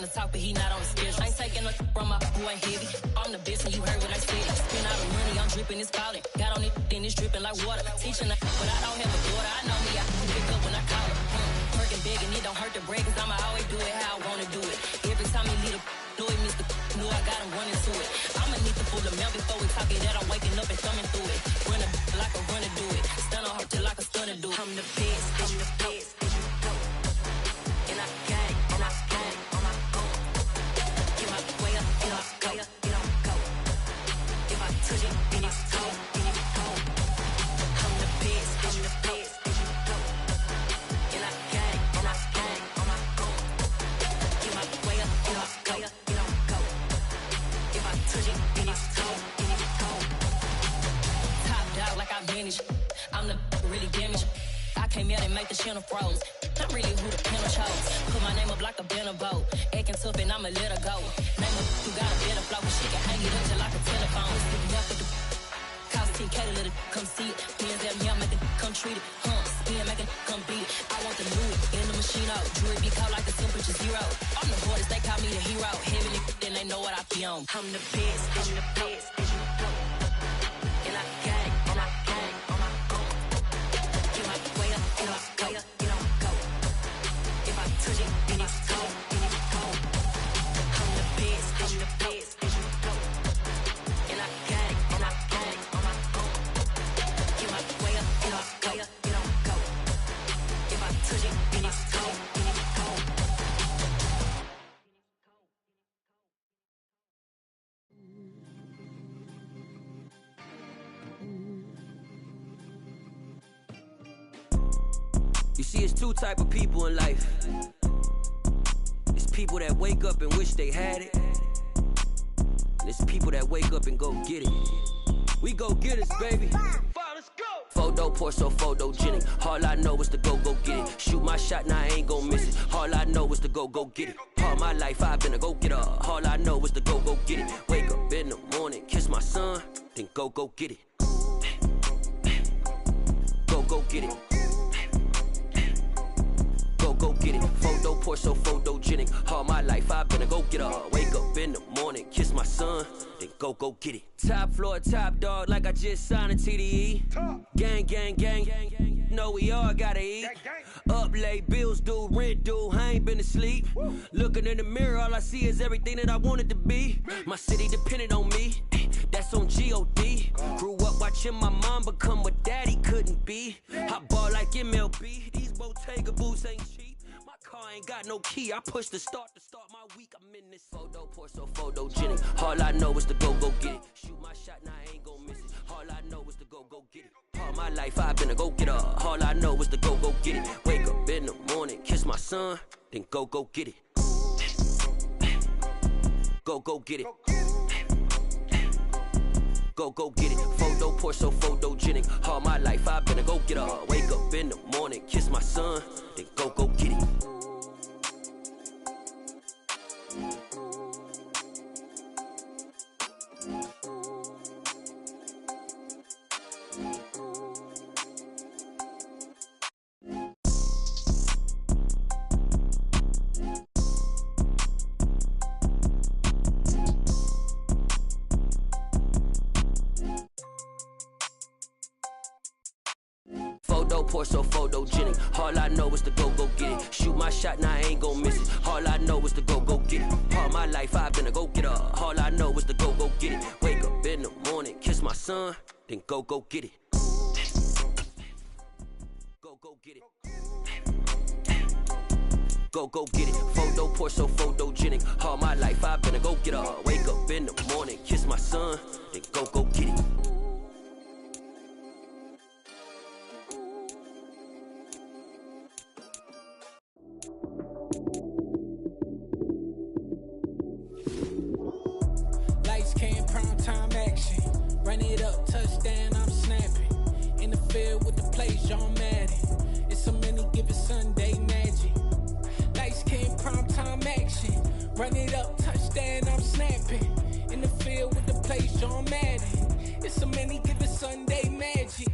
wanna talk, but he not on the schedule. I ain't taking a from my boy heavy. I'm the best, and you heard what I said. Spend all the money, I'm dripping, it's falling. Got on it, then it's dripping like water. Teaching her, but I don't have a daughter. I know me, I can pick up when I call her. Working big, and it don't hurt to break, cause I'ma always do it how I wanna do it. Every time he lead a know it, Mr. Knew I got him running to it. I'ma need to pull the mail before we talk it that I'm waking up and thumbing through it. Run a like a runner do it. Stun on her till like a stunner do it. I'm the best, I'm the best. And I gang, and I gang on my own. Get my way up, and I go, and I go. If I touch it, then it's cold, then it's cold. I'm the best, I'm the best. And I gang, and I gang on my own. Get my way up, and I go, and I go. If I touch it, then it's cold, then it's cold. Top dog like I vanished. I'm the really damaged. I came out and make the channel froze. I'm really who the panel chose. Put my name up like a banner boat. Acting tough and I'ma let her go. Name her who got a better flow, but she can hang it up just like a telephone. Enough with the cost 10K to let it come see it. Hands at me, I make it come treat it. Spin, make it come beat it. I want the Louis in the machine out. Jewelry be cold like the temperature zero. I'm the hardest, they call me the hero. Heaven then they know what I be on. I'm the best, I'm the best. And I gang, and I gang on my own. Get my way up, and I go, and I go. If I touch it, then it's cold, then it's cold. I'm the best, I'm the best. And I gang, and I gang on my own. Get my way up, and I go, and I go. If I touch it, then it's cold, then it's cold. You see, it's two type of people in life. It's people that wake up and wish they had it. And it's people that wake up and go get it. We go get it, baby. Let's go. Photo pour so photogenic. All I know is to go get it. Shoot my shot, now I ain't gon' miss it. All I know is to go get it. All my life I've been a go getter. All I know is to go get it. Wake up in the morning, kiss my son, then go get it. Go get it. Go get it. Photo pour so photogenic. All my life I've been a go getter. Wake up in the morning, kiss my son, then go get it. Top floor, top dog, like I just signed a TDE. Gang, gang, gang, gang. Know we all gotta eat. Up late, bills due, rent due. I ain't been asleep. Looking in the mirror, all I see is everything that I wanted to be. My city depended on me. That's on G.O.D. Grew up watching my mom become what daddy couldn't be. I ball like MLB. These Bottega boots ain't cheap. My car ain't got no key. I push the start my week. I'm in this photo pour so photogenic. All I know is to go get it. Shoot my shot, now I ain't gon' miss it. All I know is to go get it. All my life I've been a go getter. All I know is to go get it. Wake up in the morning, kiss my son, then go get it. Go get it. Go get it. Photo pour so photogenic. All my life I've been a go getter. Wake up in the morning, kiss my son, then go get it. Photo pour so photogenic. All I know is to go get it. Shoot my shot, now I ain't gon' miss it. All I know is to go get it. All my life I've been a go getter. All I know is to go get it. Wake up in the morning, kiss my son, then go get it. Go get it. Go get it. Photo pour so photogenic. All my life I've been a go getter. Wake up in the morning, kiss my son, then go get it. Lights came, prime time action. Run it up, touchdown, I'm snapping. In the field with the plays, John Madden. It's so many, give it Sunday magic. Lights came, prime time action. Run it up, touchdown, I'm snapping. In the field with the plays, John Madden. It's so many, give it Sunday magic.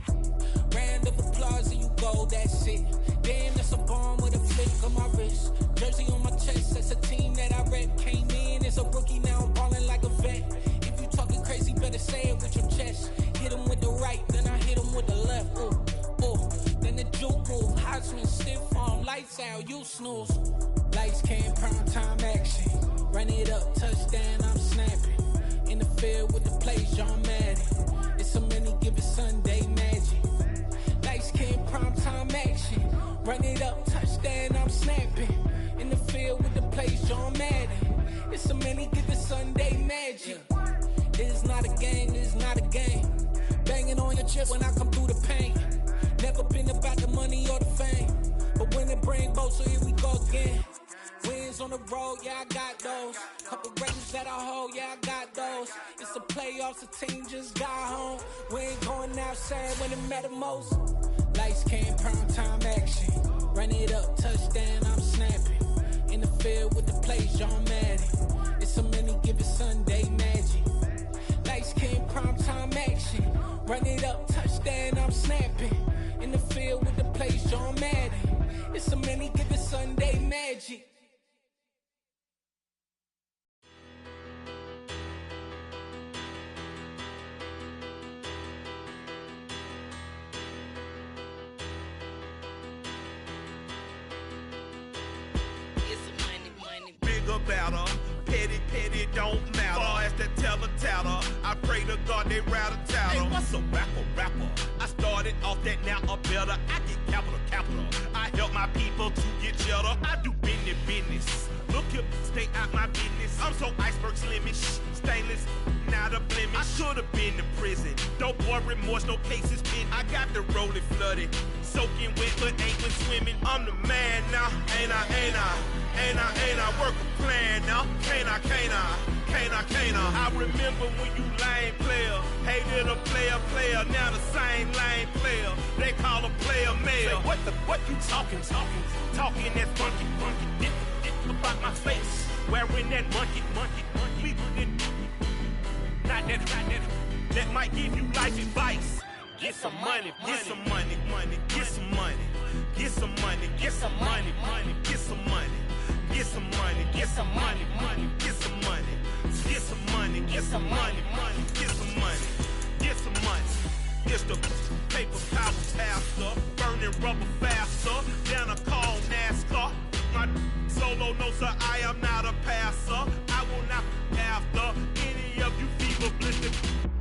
Round of applause and you go, that's it. Damn, that's a bomb with a flick on my wrist. Jersey on my chest, that's a team that I rep came in as a rookie, now I'm ballin' like a vet. If you talking crazy, better say it with your chest. Hit him with the right, then I hit him with the left. Then the juke move, hot swing, stiff arm, lights out, you snooze. Lights came, prime time action. Run it up, touchdown, I'm snapping. In the field with the plays, John Madden. It's a many given Sunday magic. Lights came, prime time action. Run it up, touchdown, I'm snapping. In the field with the plays, John Madden. It's a many given Sunday magic. This is not a game, this is not a game. Banging on your chest when I come through the pain. Never been about the money or the fame. But when it bring both, so here we go again. Wins on the road, yeah, I got those. Couple records that I hold, yeah, I got those. It's the playoffs, the team just got home. We ain't going outside when it matter most. Lights came, prime time action. Run it up, touchdown, I'm snapping. In the field with the plays, John Madden. It's a many given Sunday magic. Lights came, prime time action. Run it up, touchdown, I'm snapping. In the field with the plays, John Madden. It's a many given Sunday magic. About her, petty, don't matter. Far as that teller, I pray to God they rattle tattle. Hey, what's a rapper? I started off that, now a better. I get capital. I help my people to get cheddar. I do business. Look here, stay out my business. I'm so iceberg slimish, stainless, not a blemish. I should've been to prison. Don't boy remorse, no cases pinned. I got the rolling flooded, soaking wet, but ain't been swimming. I'm the man now, ain't I? Work a plan now, can't I? I remember when you lame player, hated a player, now the same lame player. They call a player mayor. Say, what you talking that funky, dip about my face, wearing that monkey, not that might give you life advice. Get some money, get some money, get some money, get some money, get some money, get some money. Get some money, get some money, get some money, get some money, get some money, get some money, get some money. It's the paper power faster, burning rubber faster, than a call NASCAR. My solo no sir, I am not a passer. I will not after any of you fever blistered.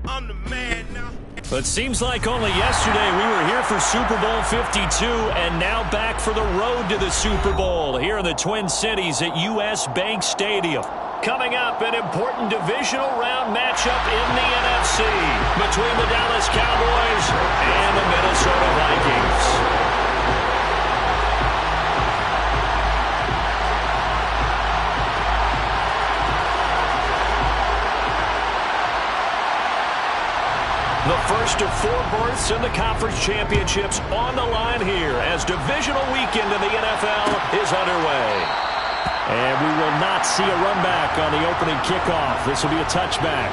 I'm the man now. But it seems like only yesterday we were here for Super Bowl 52 and now back for the road to the Super Bowl here in the Twin Cities at US Bank Stadium. Coming up, an important divisional round matchup in the NFC between the Dallas Cowboys and the Minnesota Vikings. The first of 4 berths in the conference championships on the line here as divisional weekend in the NFL is underway. And we will not see a run back on the opening kickoff. This will be a touchback.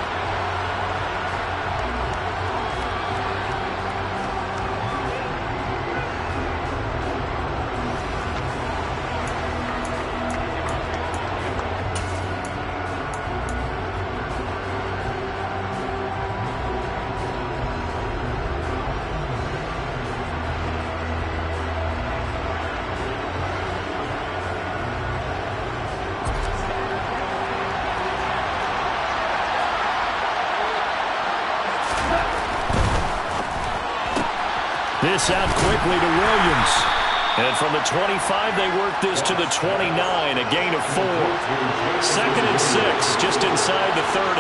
This out quickly to Williams. And from the 25, they work this to the 29, a gain of 4. 2nd and 6, just inside the 30.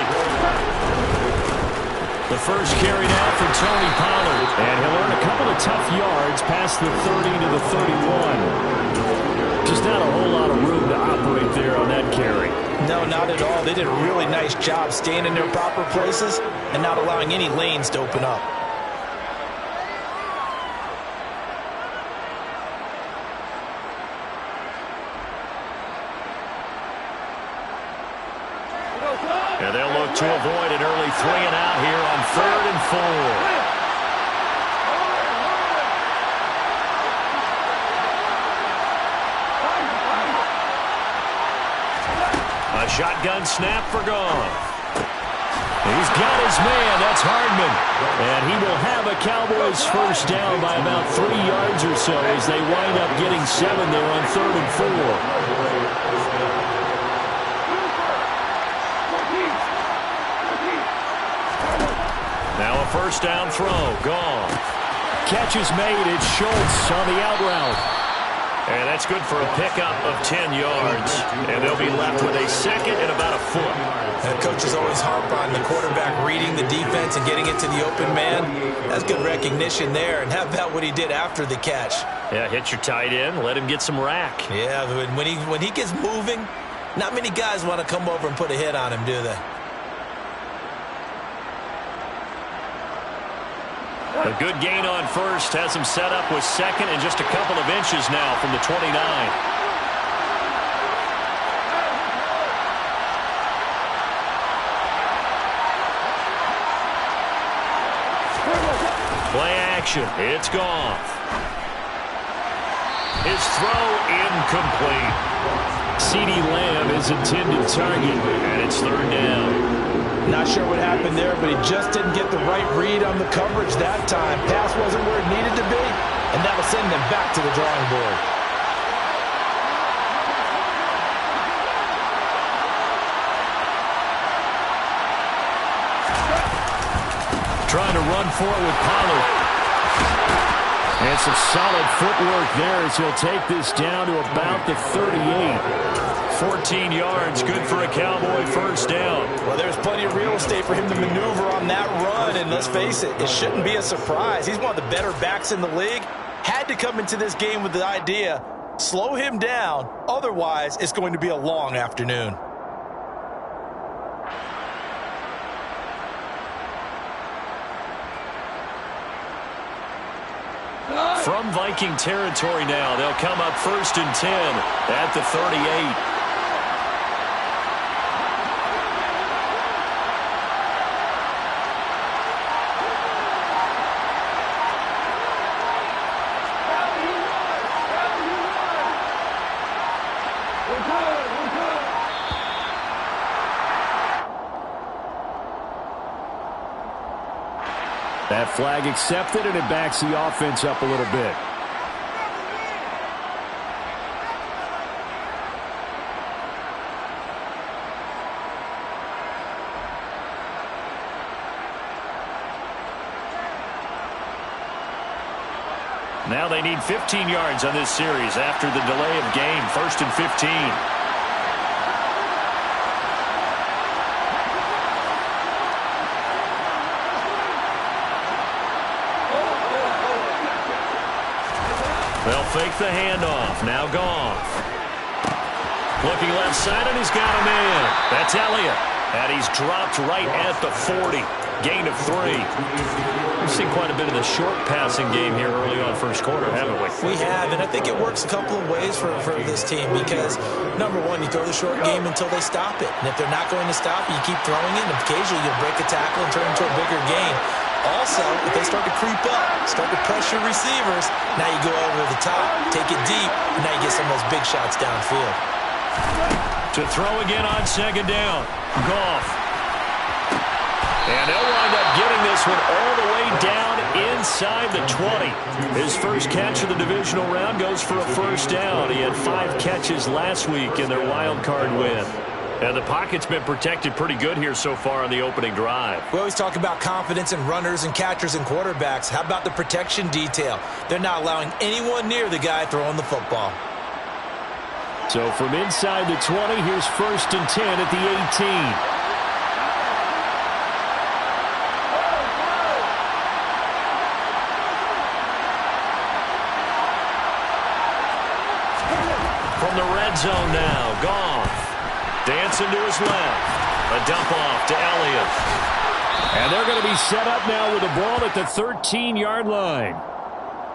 The first carry now for Tony Pollard. And he'll earn a couple of tough yards past the 30 to the 31. Just not a whole lot of room to operate there on that carry. No, not at all. They did a really nice job staying in their proper places and not allowing any lanes to open up. And they'll look to avoid an early 3-and-out here on 3rd and 4. A shotgun snap for Goff. He's got his man. That's Hardman. And he will have a Cowboys first down by about 3 yards or so as they wind up getting 7 there on 3rd and 4. Now a first down throw. Goff. Catch is made. It's Schultz on the out route. And that's good for a pickup of 10 yards. And they'll be left with a second and about a foot. And coaches always harp on the quarterback reading the defense and getting it to the open man. That's good recognition there. And how about what he did after the catch? Yeah, hit your tight end. Let him get some rack. Yeah, when he gets moving, not many guys want to come over and put a hit on him, do they? A good gain on first has him set up with second and just a couple of inches now from the 29. Play action. It's Goff. His throw incomplete. CeeDee Lamb is intended target, and it's 3rd down. Not sure what happened there, but he just didn't get the right read on the coverage that time. Pass wasn't where it needed to be, and that'll send them back to the drawing board. Trying to run for it with Pollard. And some solid footwork there as he'll take this down to about the 38. 14 yards, good for a Cowboy first down. Well, there's plenty of real estate for him to maneuver on that run, and let's face it, it shouldn't be a surprise. He's one of the better backs in the league. Had to come into this game with the idea, slow him down, otherwise it's going to be a long afternoon. From Viking territory now, they'll come up 1st and 10 at the 38. That flag accepted, and it backs the offense up a little bit. Now they need 15 yards on this series after the delay of game. 1st and 15. They'll fake the handoff. Now Goff. Looking left side, and he's got a man. That's Elliott. And he's dropped right at the 40. Gain of 3. We've seen quite a bit of the short passing game here early on first quarter, haven't we? We have, and I think it works a couple of ways for this team because, number one, you throw the short game until they stop it. And if they're not going to stop it, you keep throwing it, and occasionally you'll break a tackle and turn into a bigger gain. Also, if they start to creep up, start to pressure receivers, now you go over the top, take it deep, and now you get some of those big shots downfield. To throw again on 2nd down. Goff. And they'll wind up getting this one all the way down inside the 20. His first catch of the divisional round goes for a first down. He had 5 catches last week in their wild card win. And the pocket's been protected pretty good here so far on the opening drive. We always talk about confidence in runners and catchers and quarterbacks. How about the protection detail? They're not allowing anyone near the guy throwing the football. So from inside the 20, here's 1st and 10 at the 18. From the red zone now, Goff. Dancing to his left. A dump off to Elliott. And they're going to be set up now with the ball at the 13-yard line.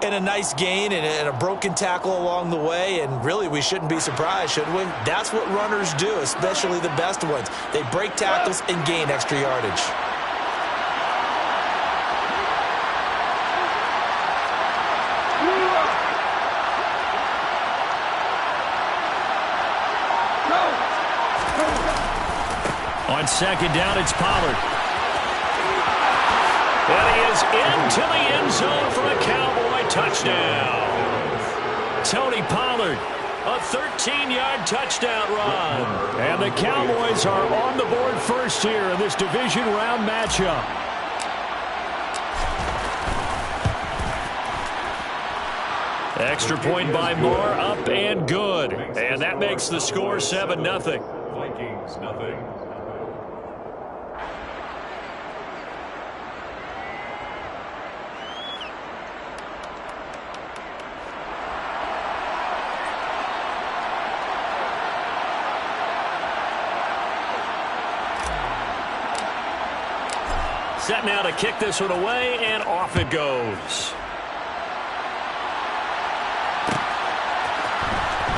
And a nice gain and a broken tackle along the way. And really, we shouldn't be surprised, should we? That's what runners do, especially the best ones. They break tackles and gain extra yardage. Go! On second down, it's Pollard. And he is into the end zone for a Cowboy touchdown. Tony Pollard, a 13-yard touchdown run. And the Cowboys are on the board first here in this division round matchup. Extra point by Moore, up and good. And that makes the score 7-0. Vikings, nothing. Set now to kick this one away, and off it goes.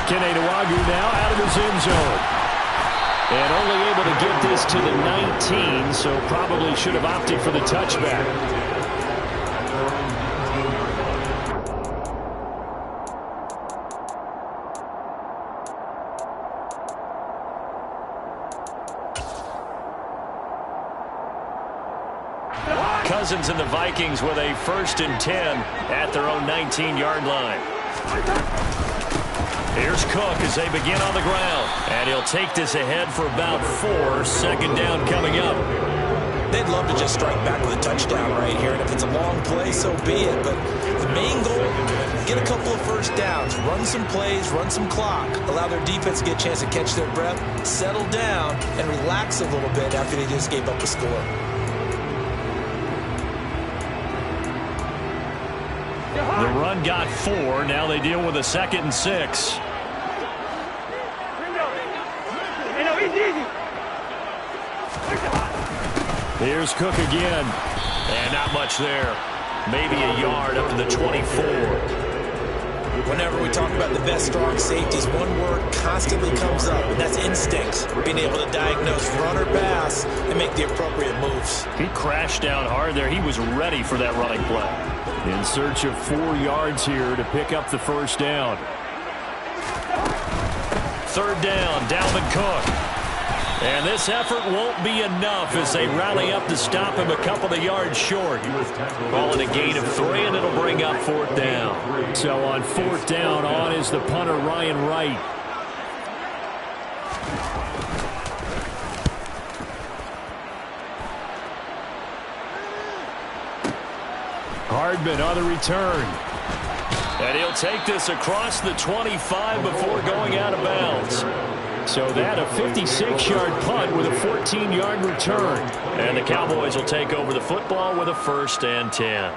Kenewagu now out of his end zone. And only able to get this to the 19, so probably should have opted for the touchback. Cousins and the Vikings with a 1st and 10 at their own 19-yard line. Here's Cook as they begin on the ground. And he'll take this ahead for about 4. Second down coming up. They'd love to just strike back with a touchdown right here. And if it's a long play, so be it. But the main goal, get a couple of first downs. Run some plays, run some clock. Allow their defense to get a chance to catch their breath, settle down, and relax a little bit after they just gave up a score. The run got 4. Now they deal with a 2nd and 6. Here's Cook again. And not much there. Maybe a yard up to the 24. Whenever we talk about the best strong safeties, one word constantly comes up, and that's instincts. Being able to diagnose run or pass and make the appropriate moves. He crashed down hard there. He was ready for that running play. In search of 4 yards here to pick up the first down. 3rd down, Dalvin Cook. And this effort won't be enough as they rally up to stop him a couple of yards short. Ball in a gain of 3, and it'll bring up 4th down. So on 4th down, on is the punter, Ryan Wright. Hardman on the return. And he'll take this across the 25 before going out of bounds. So that a 56-yard punt with a 14-yard return. And the Cowboys will take over the football with a 1st and 10.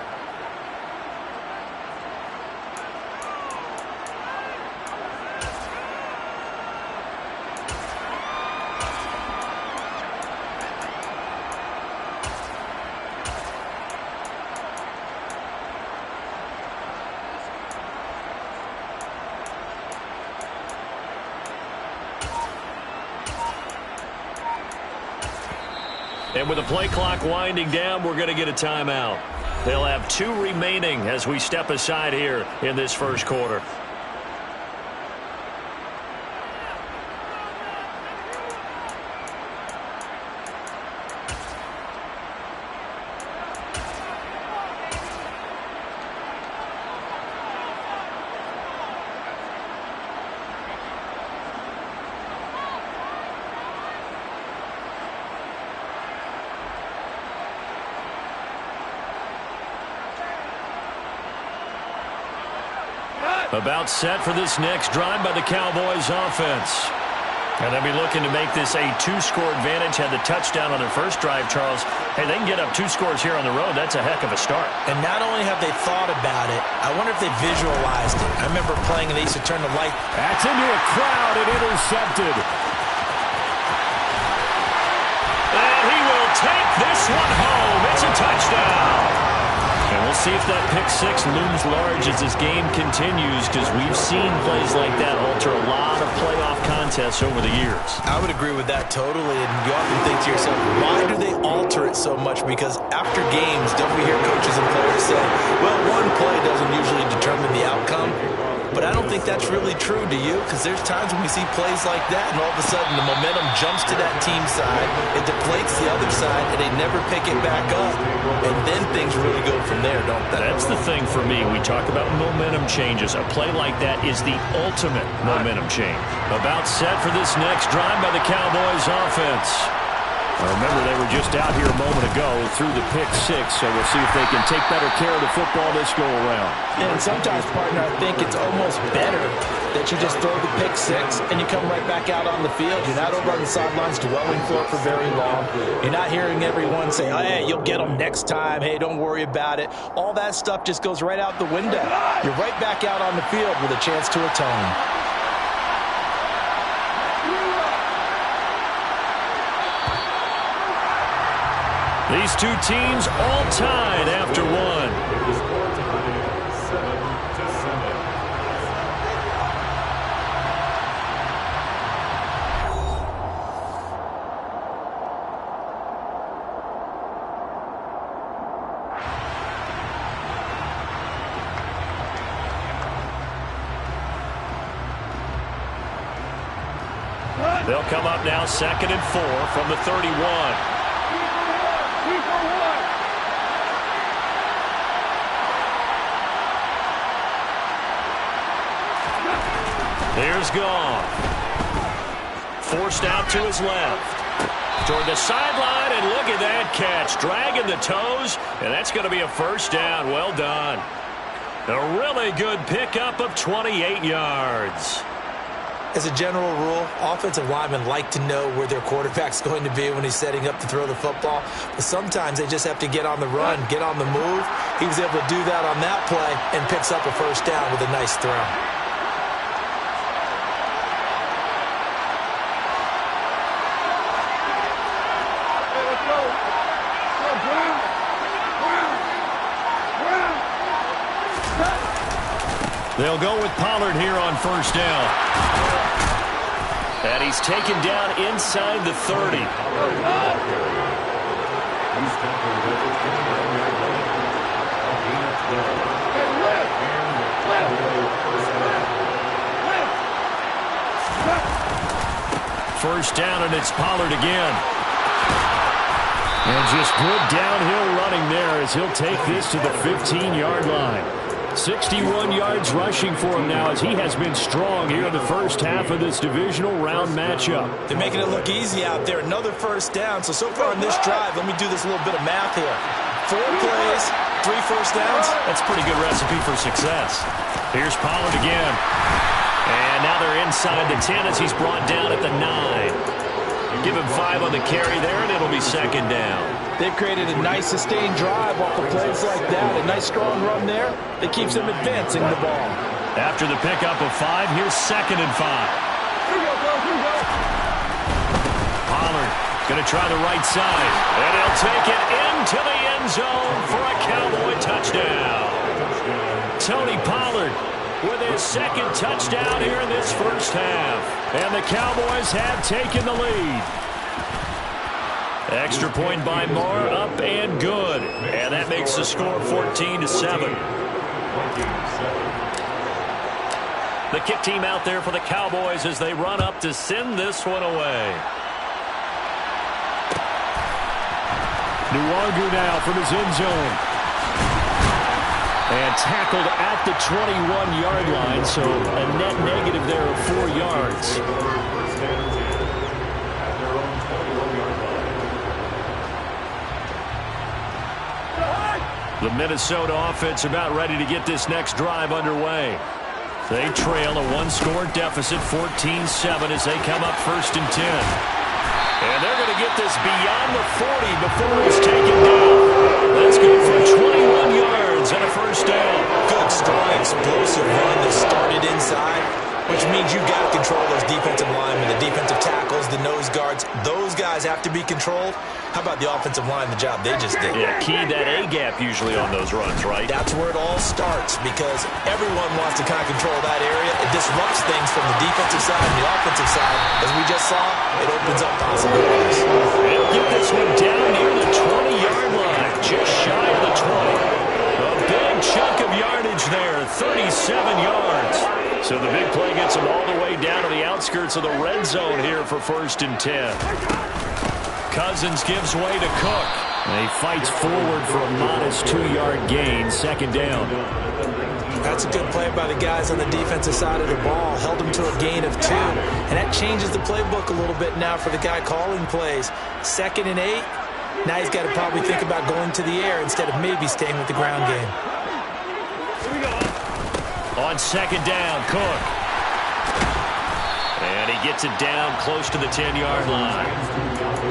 And with the play clock winding down, we're going to get a timeout. They'll have 2 remaining as we step aside here in this first quarter. About set for this next drive by the Cowboys offense. And they'll be looking to make this a 2-score advantage. Had the touchdown on their first drive, Charles. Hey, they can get up 2 scores here on the road. That's a heck of a start. And not only have they thought about it, I wonder if they visualized it. I remember playing and they used to turn the light. That's into a crowd and intercepted. And he will take this one home. It's a touchdown. And we'll see if that pick-6 looms large as this game continues, because we've seen plays like that alter a lot of playoff contests over the years. I would agree with that totally, and you often think to yourself, why do they alter it so much? Because after games, don't we hear coaches and players say, well, one play doesn't usually determine the outcome? But I don't think think that's really true, do you? Because there's times when we see plays like that, and all of a sudden the momentum jumps to that team side, it deflates the other side, and they never pick it back up. And then things really go from there, don't they? That's the thing for me. We talk about momentum changes. A play like that is the ultimate momentum change. About set for this next drive by the Cowboys offense. Remember, they were just out here a moment ago through the pick six, so we'll see if they can take better care of the football this go-around. And sometimes, partner, I think it's almost better that you just throw the pick six and you come right back out on the field. You're not over on the sidelines dwelling for it for very long. You're not hearing everyone say, oh, hey, you'll get them next time. Hey, don't worry about it. All that stuff just goes right out the window. You're right back out on the field with a chance to atone. These two teams all tied after one. They'll come up now 2nd and 4 from the 31. Here's Goff. Forced out to his left. Toward the sideline, and look at that catch. Dragging the toes, and that's going to be a first down. Well done. A really good pickup of 28 yards. As a general rule, offensive linemen like to know where their quarterback's going to be when he's setting up to throw the football. But sometimes they just have to get on the run, get on the move. He was able to do that on that play and picks up a first down with a nice throw. They'll go with Pollard here on first down. And he's taken down inside the 30. First down, and it's Pollard again. And just good downhill running there as he'll take this to the 15-yard line. 61 yards rushing for him now as he has been strong here in the first half of this divisional round matchup. They're making it look easy out there. Another first down. So far in this drive, let me do this little bit of math here. 4 plays, 3 first downs. That's a pretty good recipe for success. Here's Pollard again. And now they're inside the 10 as he's brought down at the 9. Give him 5 on the carry there, and it'll be second down. They've created a nice sustained drive off of plays like that. A nice strong run there that keeps them advancing the ball. After the pickup of 5, here's 2nd and 5. Pollard going to try the right side. And he'll take it into the end zone for a Cowboy touchdown. Tony Pollard with his 2nd touchdown here in this first half. And the Cowboys have taken the lead. Extra point by Moore, up and good. And that makes the score 14-7. The kick team out there for the Cowboys as they run up to send this one away. Nuwagu now from his end zone. And tackled at the 21-yard line, so a net negative there of 4 yards. The Minnesota offense about ready to get this next drive underway. They trail a 1-score deficit, 14-7, as they come up 1st and 10. And they're going to get this beyond the 40 before it's taken down. Let's go for 21 yards and a first down. Good, strong, explosive run that started inside, which means you've got to control those defensive linemen, the defensive tackles, the nose guards. Those guys have to be controlled. How about the offensive line, the job they just did? Yeah, key that A-gap usually on those runs, right? That's where it all starts because everyone wants to kind of control that area. It disrupts things from the defensive side and the offensive side. As we just saw, it opens up possibilities. They'll get this one down near the 20-yard line, just shy of the 20. A big chunk of yardage there, 37 yards. So the big play gets him all the way down to the outskirts of the red zone here for 1st and 10. Cousins gives way to Cook. And he fights forward for a modest 2-yard gain, 2nd down. That's a good play by the guys on the defensive side of the ball. Held him to a gain of 2. And that changes the playbook a little bit now for the guy calling plays. 2nd and 8. Now he's got to probably think about going to the air instead of maybe staying with the ground game. On 2nd down, Cook. And he gets it down close to the 10-yard line.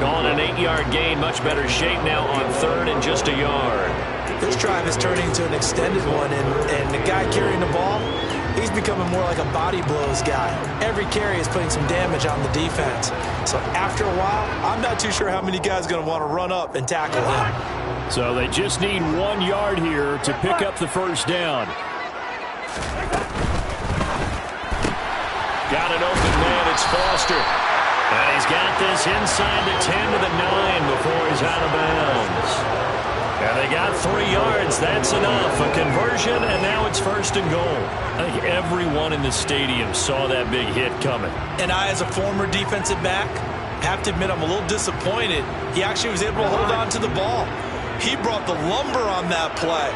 Gone an 8-yard gain, much better shape now on 3rd and just a yard. This drive is turning into an extended one, and the guy carrying the ball, he's becoming more like a body blows guy. Every carry is putting some damage on the defense. So after a while, I'm not too sure how many guys are going to want to run up and tackle him. So they just need 1 yard here to pick up the 1st down. Got an open man, it's Foster. And he's got this inside the 10 to the 9 before he's out of bounds. And they got 3 yards. That's enough. A conversion, and now it's 1st and goal. I think everyone in the stadium saw that big hit coming. And I, as a former defensive back, have to admit I'm a little disappointed. He actually was able to hold on to the ball. He brought the lumber on that play.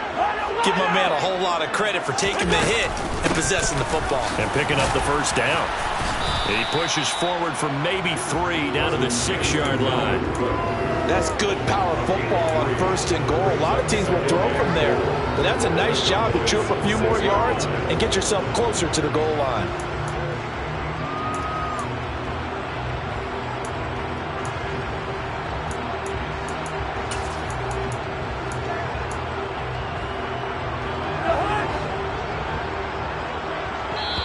Give my man a whole lot of credit for taking the hit and possessing the football. And picking up the 1st down. He pushes forward for maybe 3 down to the 6-yard line. That's good power football on 1st and goal. A lot of teams will throw from there. But that's a nice job to chew up a few more yards and get yourself closer to the goal line.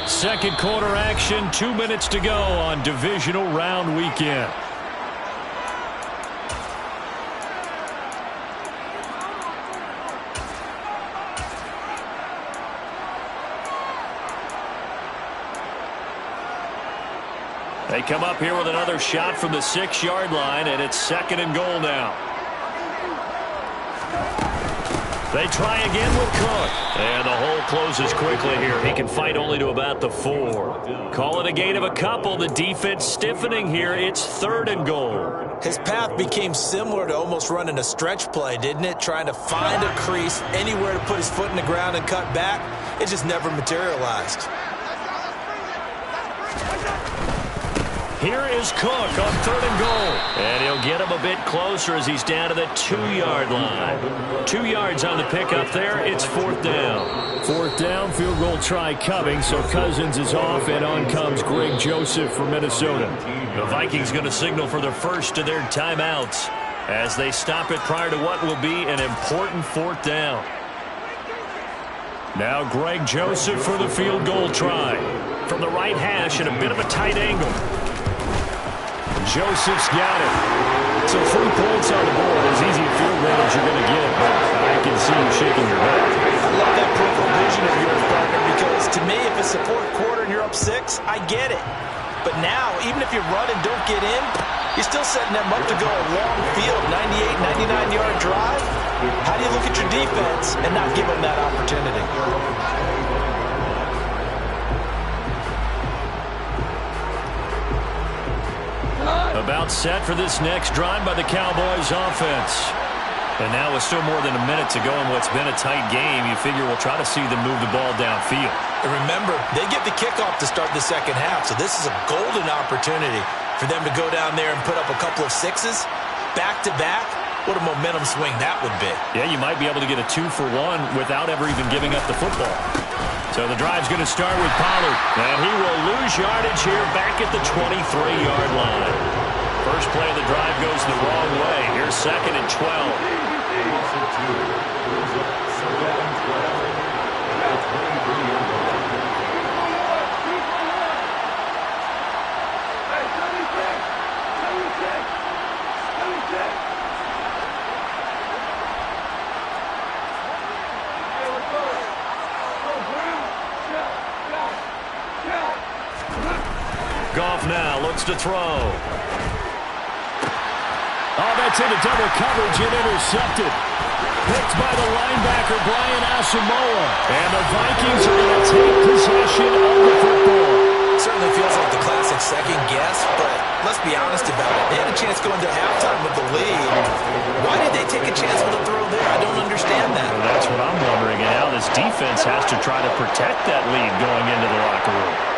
Second quarter action, 2 minutes to go on divisional round weekend. They come up here with another shot from the 6-yard line, and it's 2nd and goal now. They try again with Cook. And the hole closes quickly here. He can fight only to about the 4. Call it a gain of a couple. The defense stiffening here. It's 3rd and goal. His path became similar to almost running a stretch play, didn't it? Trying to find a crease, anywhere to put his foot in the ground and cut back. It just never materialized. Here is Cook on 3rd and goal. And he'll get him a bit closer as he's down to the 2-yard line. 2 yards on the pickup there. It's 4th down. 4th down, field goal try coming. So Cousins is off, and on comes Greg Joseph from Minnesota. The Vikings going to signal for the first of their timeouts as they stop it prior to what will be an important 4th down. Now Greg Joseph for the field goal try. From the right hash at a bit of a tight angle. Joseph's got it. So 3 points on the board. As easy a field goal as you're going to get, but I can see you shaking your head. I love that peripheral vision of yours, partner, because to me, if it's the 4th quarter and you're up 6, I get it. But now, even if you run and don't get in, you're still setting them up to go a long field, 98, 99-yard drive. How do you look at your defense and not give them that opportunity? About set for this next drive by the Cowboys offense. And now with still more than a minute to go in what's been a tight game, you figure we'll try to see them move the ball downfield. And remember, they get the kickoff to start the second half, so this is a golden opportunity for them to go down there and put up a couple of 6s back-to-back. What a momentum swing that would be. Yeah, you might be able to get a 2-for-1 without ever even giving up the football. So the drive's going to start with Pollard, and he will lose yardage here back at the 23-yard line. First play of the drive goes the wrong way. Here's 2nd and 12. Goff now looks to throw. Oh, that's into double coverage and intercepted. Picked by the linebacker, Brian Asamoah. And the Vikings are going to take possession of the football. Certainly feels like the classic second guess, but let's be honest about it. They had a chance going to halftime with the lead. Why did they take a chance with a throw there? I don't understand that. Well, that's what I'm wondering. And now this defense has to try to protect that lead going into the locker room.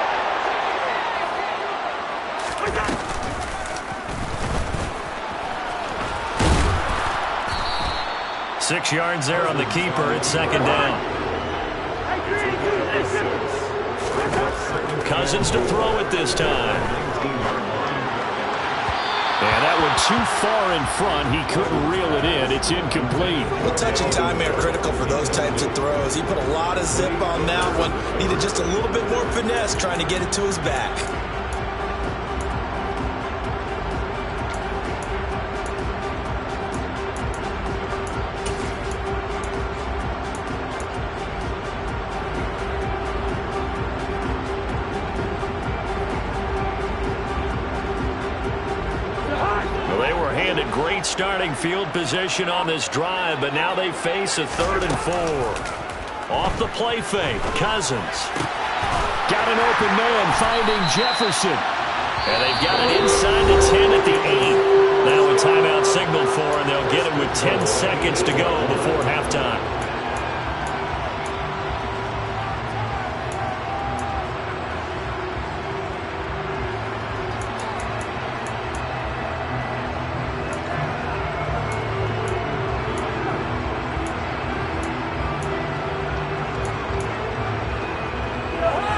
6 yards there on the keeper. It's second down. Cousins to throw it this time. And that one too far in front. He couldn't reel it in. It's incomplete. A touch of time here critical for those types of throws. He put a lot of zip on that one. Needed just a little bit more finesse trying to get it to his back. Great starting field position on this drive, but now they face a 3rd and 4. Off the play fake, Cousins. Got an open man, finding Jefferson. And they've got it inside the 10 at the 8. Now a timeout signaled for, and they'll get it with 10 seconds to go before halftime.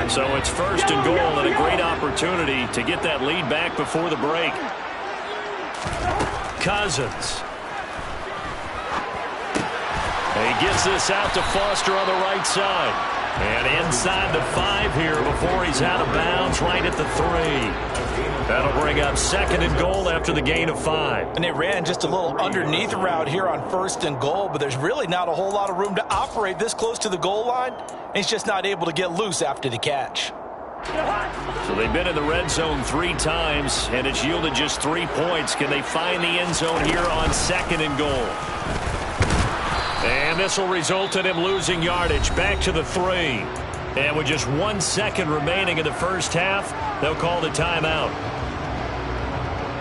So it's 1st and goal and a great opportunity to get that lead back before the break. Cousins. He gets this out to Foster on the right side. And inside the 5 here before he's out of bounds right at the 3. That'll bring up 2nd and goal after the gain of 5. And they ran just a little underneath route here on 1st and goal, but there's really not a whole lot of room to operate this close to the goal line. He's just not able to get loose after the catch. So they've been in the red zone 3 times, and it's yielded just 3 points. Can they find the end zone here on 2nd and goal? And this will result in him losing yardage back to the 3. And with just 1 second remaining in the first half, they'll call the timeout.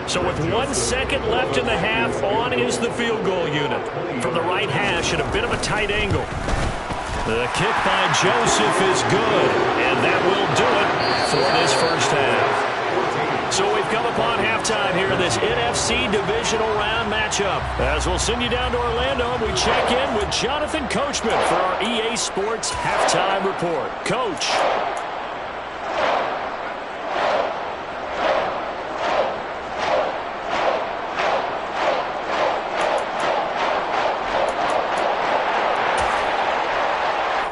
So with 1 second left in the half, on is the field goal unit. From the right hash at a bit of a tight angle. The kick by Joseph is good, and that will do it for this first half. So we've come upon halftime here in this NFC Divisional Round matchup. As we'll send you down to Orlando, we check in with Jonathan Coachman for our EA Sports Halftime Report. Coach.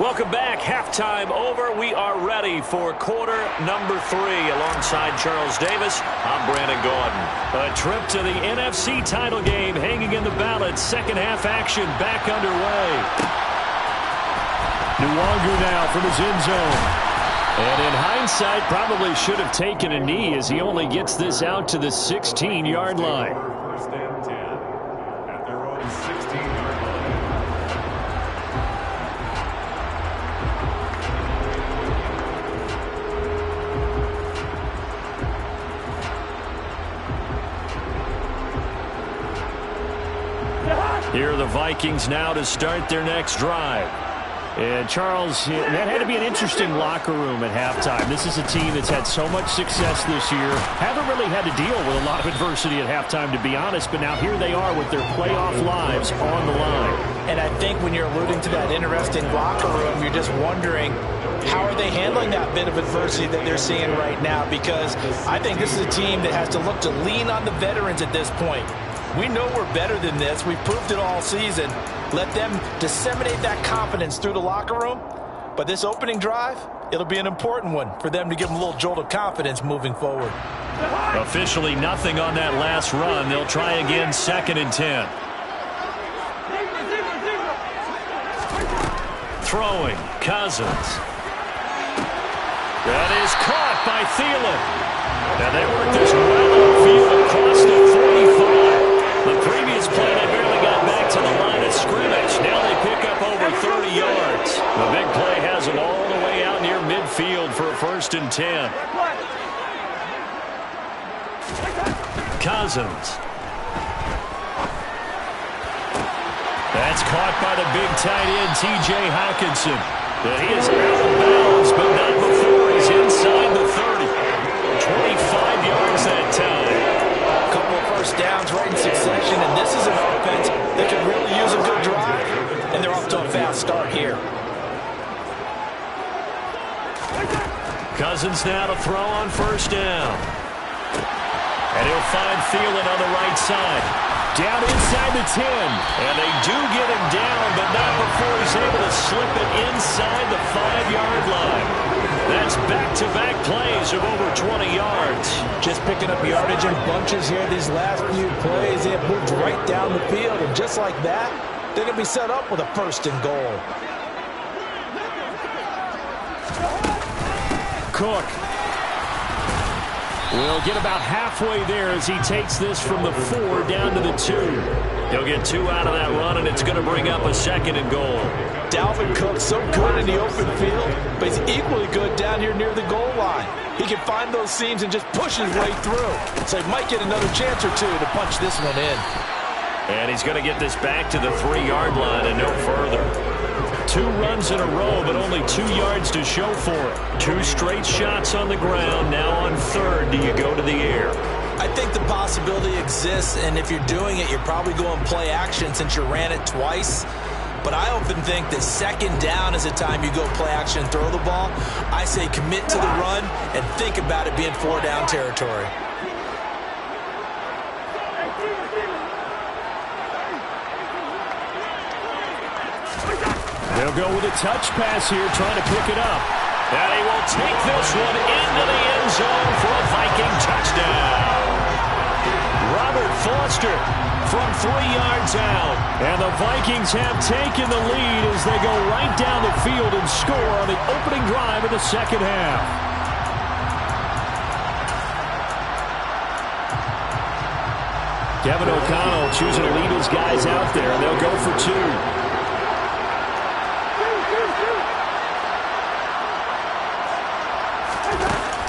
Welcome back. Halftime over. We are ready for quarter number 3. Alongside Charles Davis, I'm Brandon Gordon. A trip to the NFC title game hanging in the balance. Second half action back underway. Nwangu now from his end zone. And in hindsight, probably should have taken a knee as he only gets this out to the 16-yard line. First and 10 at their own 16-yard line. Here are the Vikings now to start their next drive. And Charles, that had to be an interesting locker room at halftime. This is a team that's had so much success this year. Haven't really had to deal with a lot of adversity at halftime, to be honest. But now here they are with their playoff lives on the line. And I think when you're alluding to that interesting locker room, you're just wondering, how are they handling that bit of adversity that they're seeing right now? Because I think this is a team that has to look to lean on the veterans at this point. We know we're better than this. We've proved it all season. Let them disseminate that confidence through the locker room. But this opening drive, it'll be an important one for them to give them a little jolt of confidence moving forward. Officially nothing on that last run. They'll try again, 2nd and 10. Throwing, Cousins. That is caught by Thielen. And they work this well upfield across the 45. The previous play, they barely got back to the line of scrimmage. Now yards. The big play has him all the way out near midfield for a 1st and 10. Cousins. That's caught by the big tight end, T.J. Hawkinson. And he is out of bounds, but not before he's inside the 30. 25 yards that time. A couple of first downs right in succession, and this is an offense that could really use a good drive. And they're off to a fast start here. Cousins now to throw on 1st down. And he'll find Thielen on the right side. Down inside the 10. And they do get him down, but not before he's able to slip it inside the 5-yard line. That's back-to-back plays of over 20 yards. Just picking up yardage in bunches here these last few plays. They have moved right down the field, and just like that, they're going to be set up with a 1st and goal. Cook will get about halfway there as he takes this from the 4 down to the 2. He'll get 2 out of that run, and it's going to bring up a 2nd and goal. Dalvin Cook so good in the open field, but he's equally good down here near the goal line. He can find those seams and just push his way through. So he might get another chance or two to punch this one in. And he's going to get this back to the 3-yard line and no further. 2 runs in a row, but only 2 yards to show for it. 2 straight shots on the ground. Now on 3rd, do you go to the air? I think the possibility exists, and if you're doing it, you're probably going play action since you ran it twice. But I often think that 2nd down is the time you go play action and throw the ball. I say commit to the run and think about it being 4-down territory. They'll go with a touch pass here, trying to pick it up. And he will take this one into the end zone for a Viking touchdown. Robert Foster from 3 yards out. And the Vikings have taken the lead as they go right down the field and score on the opening drive of the 2nd half. Kevin O'Connell choosing to lead his guys out there, and they'll go for 2.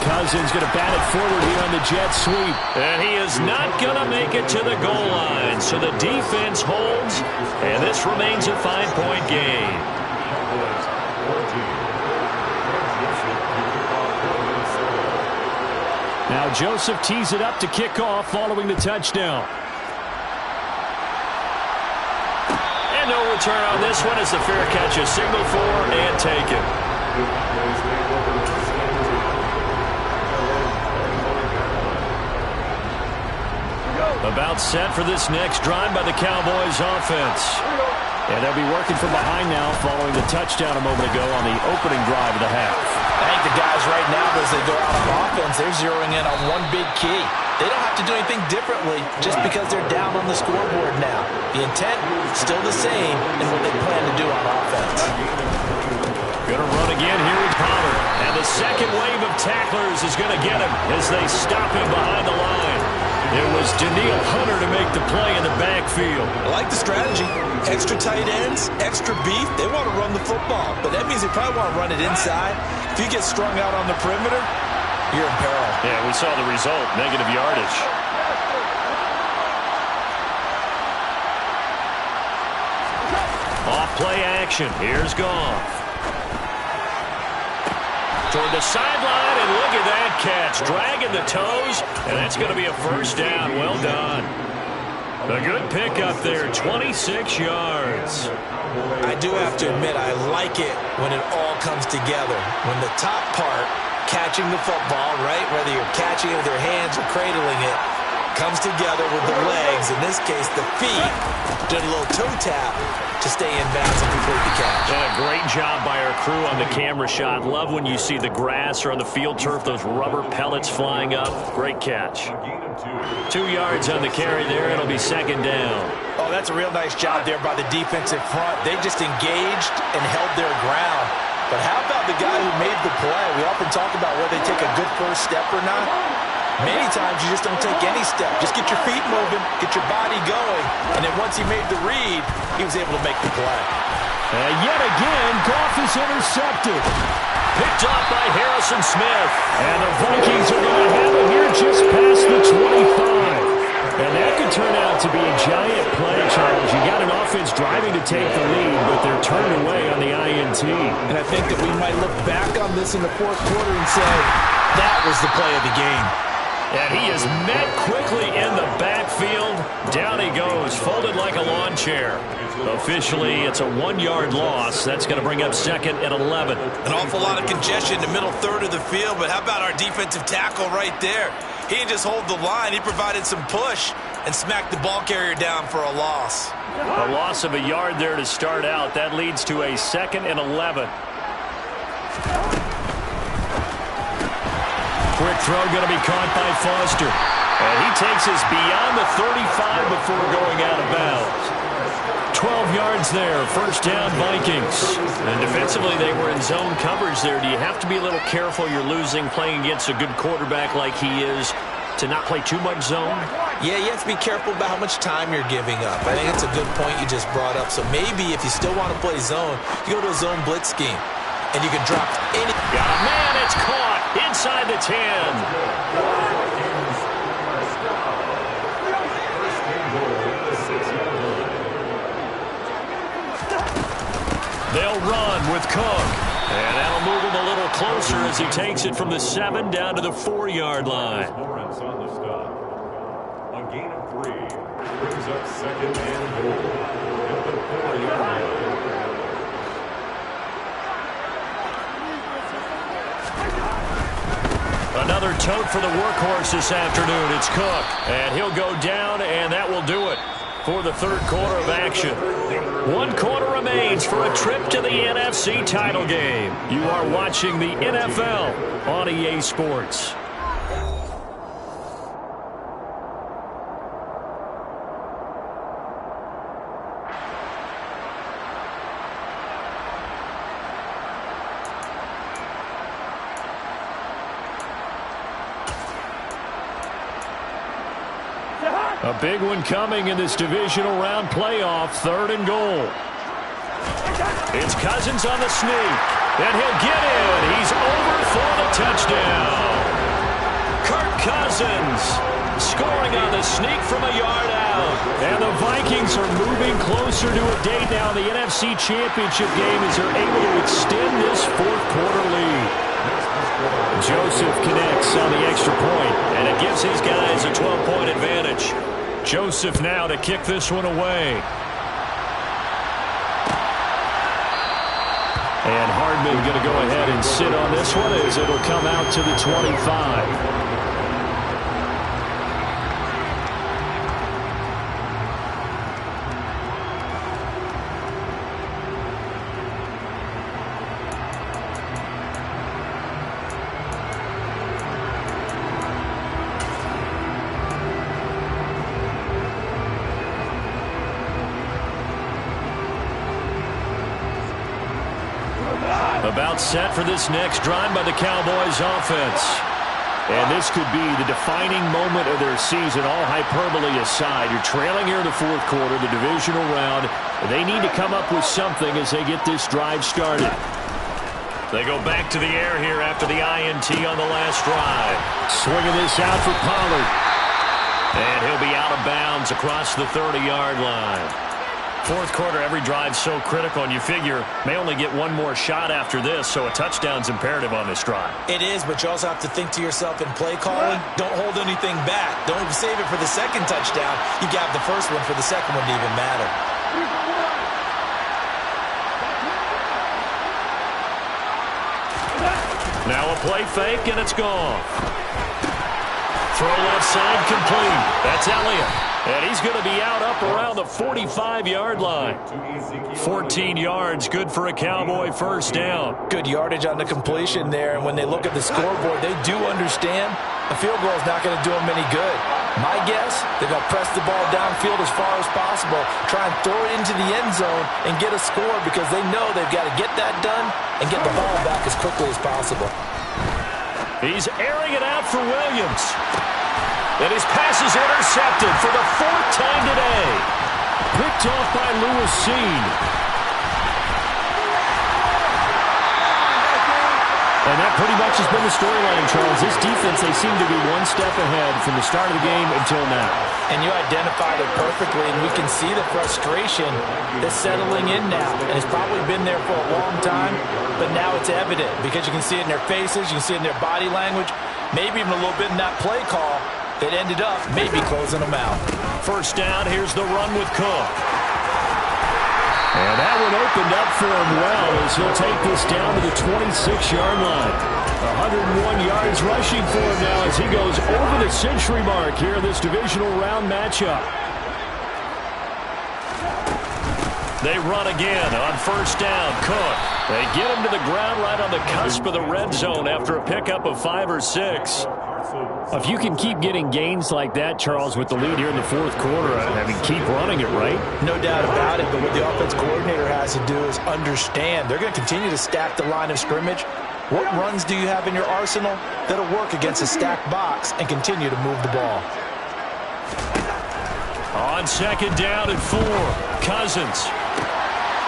Cousins going to bat it forward here on the jet sweep. And he is not going to make it to the goal line. So the defense holds, and this remains a 5-point game. Now Joseph tees it up to kick off following the touchdown. And no return on this one as the fair catch is signaled for and taken. About set for this next drive by the Cowboys offense. And they'll be working from behind now following the touchdown a moment ago on the opening drive of the half. I think the guys right now, as they go out on offense, they're zeroing in on one big key. They don't have to do anything differently just because they're down on the scoreboard now. The intent is still the same in what they plan to do on offense. Going to run again here with Pollard. And the second wave of tacklers is going to get him as they stop him behind the line. It was Daniil Hunter to make the play in the backfield. I like the strategy. Extra tight ends, extra beef. They want to run the football, but that means they probably want to run it inside. If you get strung out on the perimeter, you're in peril. Yeah, we saw the result, negative yardage. Off play action. Here's Goff. Toward the sideline, and look at that catch. Dragging the toes, and that's going to be a 1st down. Well done. A good pickup there, 26 yards. I do have to admit, I like it when it all comes together. When the top part, catching the football, right, whether you're catching it with your hands or cradling it, comes together with the legs, in this case the feet, did a little toe tap to stay in bounds and complete the catch. And a great job by our crew on the camera shot. Love when you see the grass or on the field turf, those rubber pellets flying up. Great catch. 2 yards on the carry there. It'll be 2nd down. Oh, that's a real nice job there by the defensive front. They just engaged and held their ground. But how about the guy who made the play? We often talk about whether they take a good first step or not. Many times you just don't take any step. Just get your feet moving, get your body going, and then once he made the read, he was able to make the play. And yet again, Goff is intercepted. Picked off by Harrison Smith. And the Vikings are going to have it here just past the 25. And that could turn out to be a giant play, Charles. You got an offense driving to take the lead, but they're turned away on the INT. And I think that we might look back on this in the fourth quarter and say, that was the play of the game. And he is met quickly in the backfield. Down he goes, folded like a lawn chair. Officially, it's a 1-yard loss. That's going to bring up 2nd and 11. An awful lot of congestion in the middle third of the field, but how about our defensive tackle right there? He didn't just hold the line. He provided some push and smacked the ball carrier down for a loss. A loss of a yard there to start out. That leads to a 2nd and 11. Quick throw going to be caught by Foster. And he takes us beyond the 35 before going out of bounds. 12 yards there, first down Vikings. And defensively they were in zone coverage there. Do you have to be a little careful you're losing playing against a good quarterback like he is to not play too much zone? Yeah, you have to be careful about how much time you're giving up. I think it's a good point you just brought up. So maybe if you still want to play zone, you go to a zone blitz scheme. And you can drop any... Got a man, it's caught inside the 10. They'll run with Cook. And that'll move him a little closer as he takes it from the 7 down to the 4-yard line. Lawrence on the stop. A gain of 3 brings up 2nd and goal at the 4-yard line. Another tote for the workhorse this afternoon. It's Cook. And he'll go down, and that will do it for the third quarter of action. 1 quarter remains for a trip to the NFC title game. You are watching the NFL on EA Sports. A big one coming in this divisional round playoff, 3rd and goal. It's Cousins on the sneak, and he'll get in. He's over for the touchdown. Kirk Cousins scoring on the sneak from a yard out. And the Vikings are moving closer to a date now in the NFC Championship game as they're able to extend this fourth quarter lead. Joseph connects on the extra point, and it gives his guys a 12-point advantage. Joseph now to kick this one away. And Hardman going to go ahead and sit on this one as it'll come out to the 25. About set for this next drive by the Cowboys offense. And this could be the defining moment of their season, all hyperbole aside. You're trailing here in the fourth quarter, the divisional round. They need to come up with something as they get this drive started. They go back to the air here after the INT on the last drive. Swinging this out for Pollard. And he'll be out of bounds across the 30-yard line. Fourth quarter, every drive's so critical, and you figure may only get one more shot after this, so a touchdown's imperative on this drive. It is, but you also have to think to yourself in play calling, don't hold anything back. Don't save it for the second touchdown. You got the first one for the second one to even matter. Now a play fake, and it's gone. Throw left side complete. That's Elliott. And he's going to be out up around the 45-yard line. 14 yards, good for a Cowboy first down. Good yardage on the completion there. And when they look at the scoreboard, they do understand a field goal is not going to do them any good. My guess, they're going to press the ball downfield as far as possible, try and throw it into the end zone and get a score because they know they've got to get that done and get the ball back as quickly as possible. He's airing it out for Williams. And his pass is intercepted for the 4th time today. Picked off by Lewis Seen. And that pretty much has been the storyline, Charles. This defense, they seem to be one step ahead from the start of the game until now. And you identified it perfectly, and we can see the frustration that's settling in now. And it's probably been there for a long time, but now it's evident because you can see it in their faces, you can see it in their body language, maybe even a little bit in that play call that ended up maybe closing them out. First down, here's the run with Cook. And that one opened up for him well as he'll take this down to the 26-yard line. 101 yards rushing for him now as he goes over the century mark here in this divisional round matchup. They run again on first down. Cook. They get him to the ground right on the cusp of the red zone after a pickup of 5 or 6. If you can keep getting gains like that, Charles, with the lead here in the fourth quarter, I mean, keep running it, right? No doubt about it, but what the offense coordinator has to do is understand they're going to continue to stack the line of scrimmage. What runs do you have in your arsenal that'll work against a stacked box and continue to move the ball? On second down and 4, Cousins.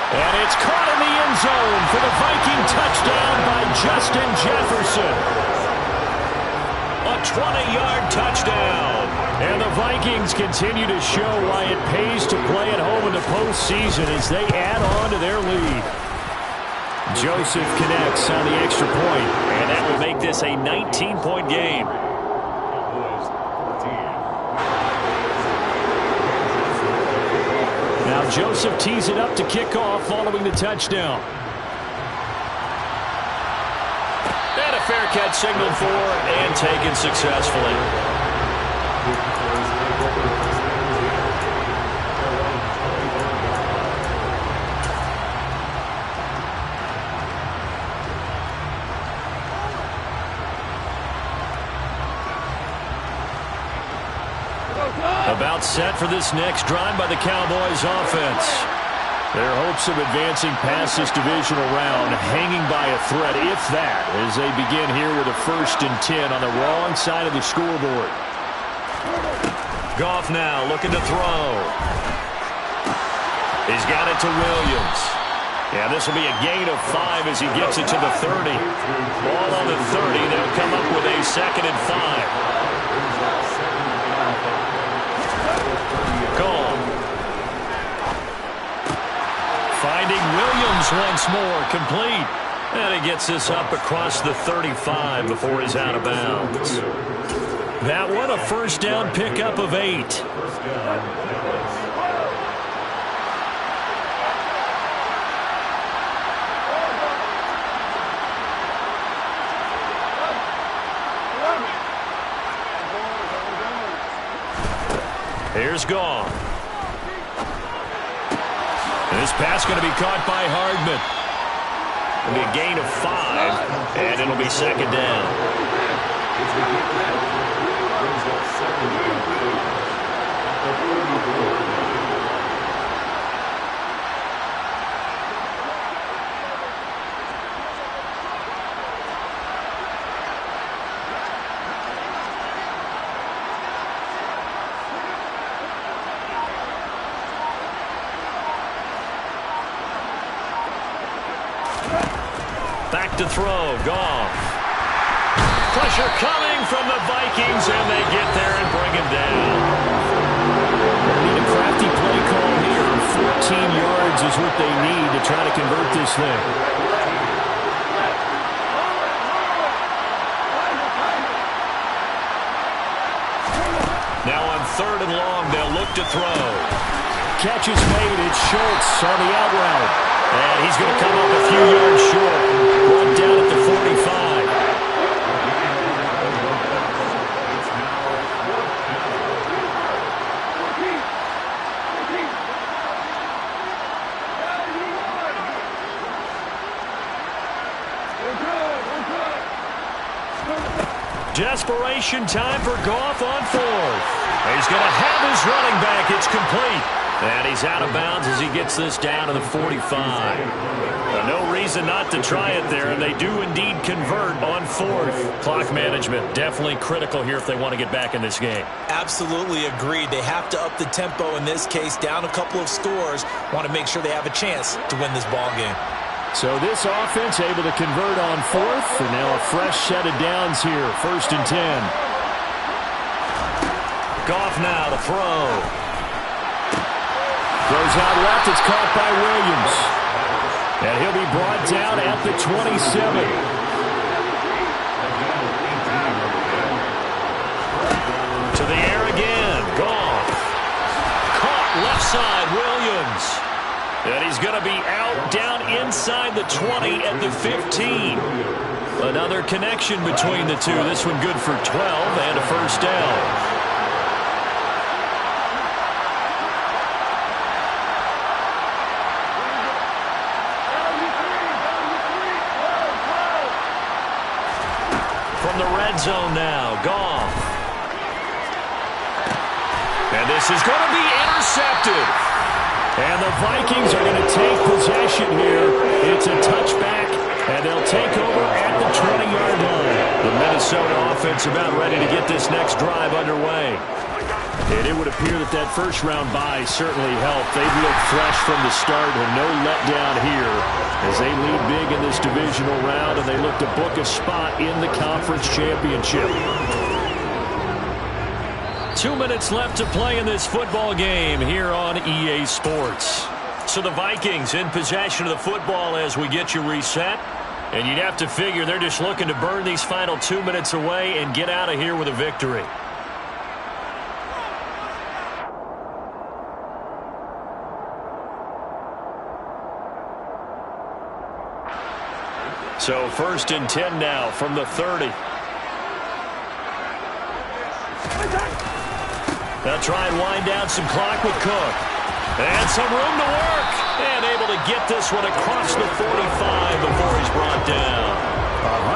And it's caught in the end zone for the Viking touchdown by Justin Jefferson. A 20-yard touchdown. And the Vikings continue to show why it pays to play at home in the postseason as they add on to their lead. Joseph connects on the extra point, and that will make this a 19-point game. Now Joseph tees it up to kick off following the touchdown. And a fair catch signaled for and taken successfully. About set for this next drive by the Cowboys offense. Their hopes of advancing past this divisional round hanging by a thread, if that, as they begin here with a 1st and 10 on the wrong side of the scoreboard. Goff now looking to throw. He's got it to Williams. Yeah, this will be a gain of 5 as he gets it to the 30. Ball on the 30. They'll come up with a 2nd and 5. Finding Williams once more, complete. And he gets this up across the 35 before he's out of bounds. That one, a first down pickup of 8. Here's Goff. This pass going to be caught by Hardman. It'll be a gain of 5, and it'll be 2nd down. Back to throw, Goff. Pressure coming from the Vikings, and they get there and bring him down. They need a crafty play call here. 14 yards is what they need to try to convert this thing. Now on 3rd and long, they'll look to throw. Catch is made. It's Schultz on the out route. And he's going to come up a few yards short. Brought down at the 45. Desperation time for Goff on 4th. He's going to have his running back. It's complete. And he's out of bounds as he gets this down to the 45. No reason not to try it there, and they do indeed convert on 4th. Clock management definitely critical here if they want to get back in this game. Absolutely agreed. They have to up the tempo in this case, down a couple of scores. Want to make sure they have a chance to win this ball game. So this offense able to convert on fourth, and now a fresh set of downs here, 1st and 10. Goff now to throw. Throws out left, it's caught by Williams. And he'll be brought down at the 27. To the air again, Goff. Caught left side, Williams. And he's going to be out down inside the 20 at the 15. Another connection between the two. This one good for 12 and a first down. From the red zone now, Goff. And this is going to be intercepted. And the Vikings are going to take possession here. It's a touchback, and they'll take over at the 20-yard line. The Minnesota offense about ready to get this next drive underway. And it would appear that that first-round bye certainly helped. They've looked fresh from the start and no letdown here as they lead big in this divisional round, and they look to book a spot in the conference championship. 2 minutes left to play in this football game here on EA Sports. So the Vikings in possession of the football as we get you reset. And you'd have to figure they're just looking to burn these final 2 minutes away and get out of here with a victory. So 1st and 10 now from the 30. They'll try and wind down some clock with Cook. And some room to work. And able to get this one across the 45 before he's brought down.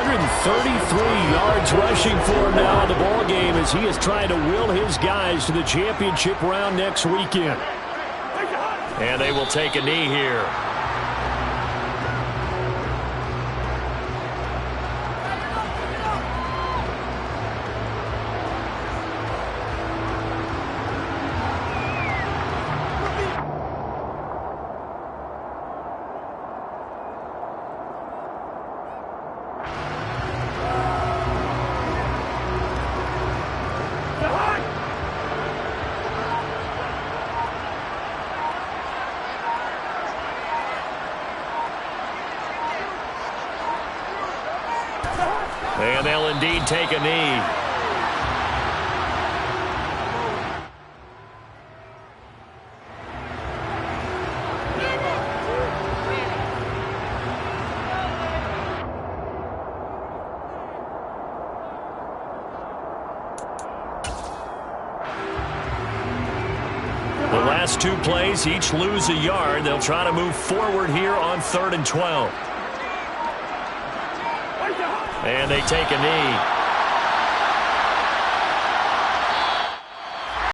133 yards rushing for him now in the ball game as he is trying to will his guys to the championship round next weekend. And they will take a knee here. And they'll indeed take a knee. The last 2 plays, each lose a yard. They'll try to move forward here on 3rd and 12. And they take a knee.